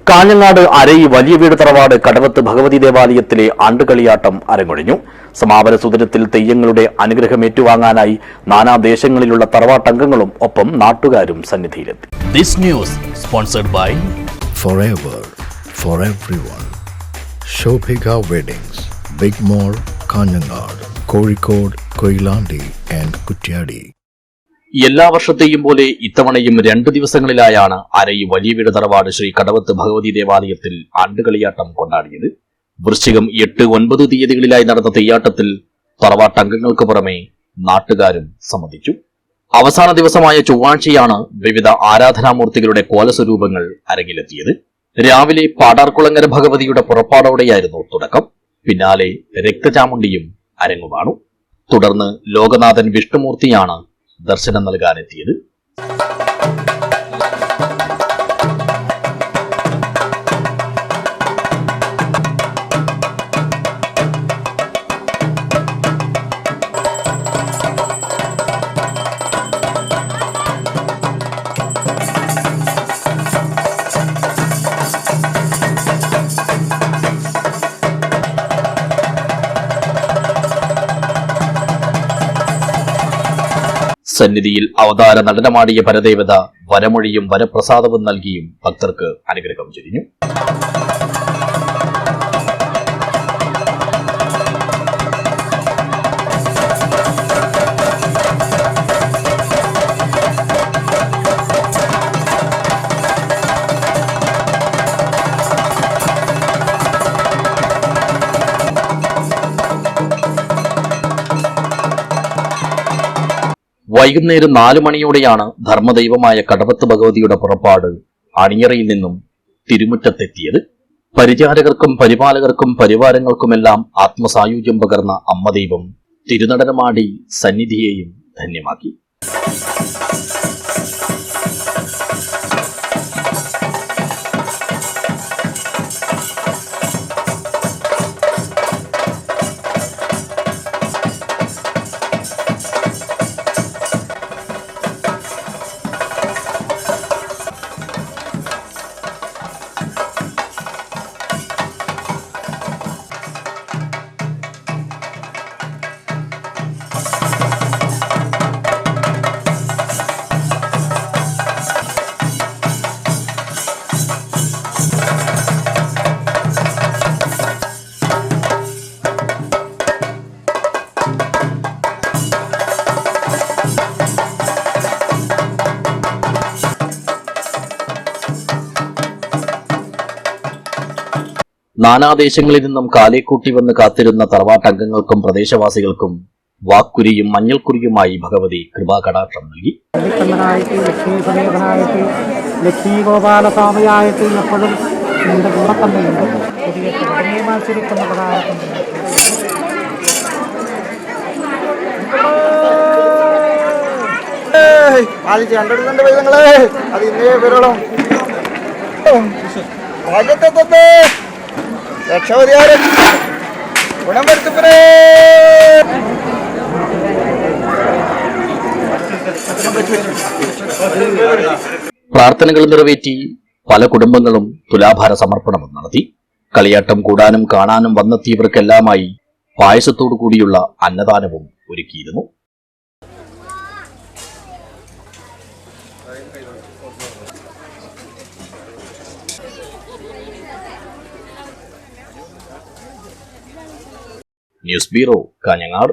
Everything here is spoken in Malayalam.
കാഞ്ഞങ്ങാട് അരയി വലിയ വീട് തറവാട് കടവത്ത് ഭഗവതി ദേവാലയത്തിലെ ആണ്ടുകളിയാട്ടം അരങ്ങൊഴിഞ്ഞു. സമാപന സുദിനത്തിൽ തെയ്യങ്ങളുടെ അനുഗ്രഹം ഏറ്റുവാങ്ങാനായി നാനാദേശങ്ങളിലുള്ള തറവാട്ടംഗങ്ങളും ഒപ്പം നാട്ടുകാരും സന്നിധിയിലെത്തി. This news sponsored by Forever for everyone. Shobhika Weddings, Big Mall, Kanyanad, Kozhikode, Koilandi and Kutyadi. എല്ലാ വർഷത്തെയും പോലെ ഇത്തവണയും 2 ദിവസങ്ങളിലായാണ് അരയി വലിയ വീട് തറവാട് ശ്രീ കടവത്ത് ഭഗവതി ദേവാലയത്തിൽ ആണ്ടുകളിയാട്ടം കൊണ്ടാടിയത്. വൃശ്ചികം 8, 9 തീയതികളിലായി നടന്ന തെയ്യാട്ടത്തിൽ തറവാട്ടംഗങ്ങൾക്ക് പുറമെ നാട്ടുകാരും സംബന്ധിച്ചു. അവസാന ദിവസമായ ചൊവ്വാഴ്ചയാണ് വിവിധ ആരാധനാമൂർത്തികളുടെ കോലസ്വരൂപങ്ങൾ അരങ്ങിലെത്തിയത്. രാവിലെ പാടാർകുളങ്ങര ഭഗവതിയുടെ പുറപ്പാടോടെയായിരുന്നു തുടക്കം. പിന്നാലെ രക്തചാമുണ്ടിയും അരങ്ങുവാണു. തുടർന്ന് ലോകനാഥൻ വിഷ്ണുമൂർത്തിയാണ് ദർശനം നൽകാനെത്തിയത്. സന്നിധിയിൽ അവതാര നടനമാടിയ പരദേവത വരമൊഴിയും വരപ്രസാദവും നൽകിയും ഭക്തർക്ക് അനുഗ്രഹം ചൊരിഞ്ഞു. വൈകുന്നേരം 4 മണിയോടെയാണ് ധർമ്മദൈവമായ കടവത്ത് ഭഗവതിയുടെ പുറപ്പാട് അണിയറയിൽ നിന്നും തിരുമുറ്റത്തെത്തിയത്. പരിചാരകർക്കും പരിപാലകർക്കും പരിവാരങ്ങൾക്കുമെല്ലാം ആത്മസായുജ്യം പകർന്ന അമ്മദൈവം തിരുനടനമാടി സന്നിധിയെയും ധന്യമാക്കി. നാനാദേശങ്ങളിൽ നിന്നും കാലേക്കൂട്ടി വന്ന് കാത്തിരുന്ന തറവാട്ടംഗങ്ങൾക്കും പ്രദേശവാസികൾക്കും വാക്കുരിയും മഞ്ഞൾക്കുരിയുമായി ഭഗവതി കൃപാകടാക്ഷം നൽകി. ലക്ഷ്മി ഗോപാലസ്വാമിയായിട്ട് എപ്പോഴും നിന്റെ കൂടെ തന്നെയുണ്ട്. പുതിയ മത്സരിക്കുന്ന പ്രകാരത്തിൽ പാലിച്ച് കണ്ടെടുക്കേണ്ട വിധങ്ങളെ അത് ഇന്നേ വിരളം ഭാഗ്യത്തെ രക്ഷാവധിയാരെ ഗുണം വരുത്തപ്പനേ. പ്രാർത്ഥനകൾ നിറവേറ്റി പല കുടുംബങ്ങളും തുലാഭാര സമർപ്പണം നടത്തി. കളിയാട്ടം കൂടാനും കാണാനും വന്നെത്തിയവർക്കെല്ലാമായി പായസത്തോടു കൂടിയുള്ള അന്നദാനവും ഒരുക്കിയിരുന്നു. News bureau, Kanhangad.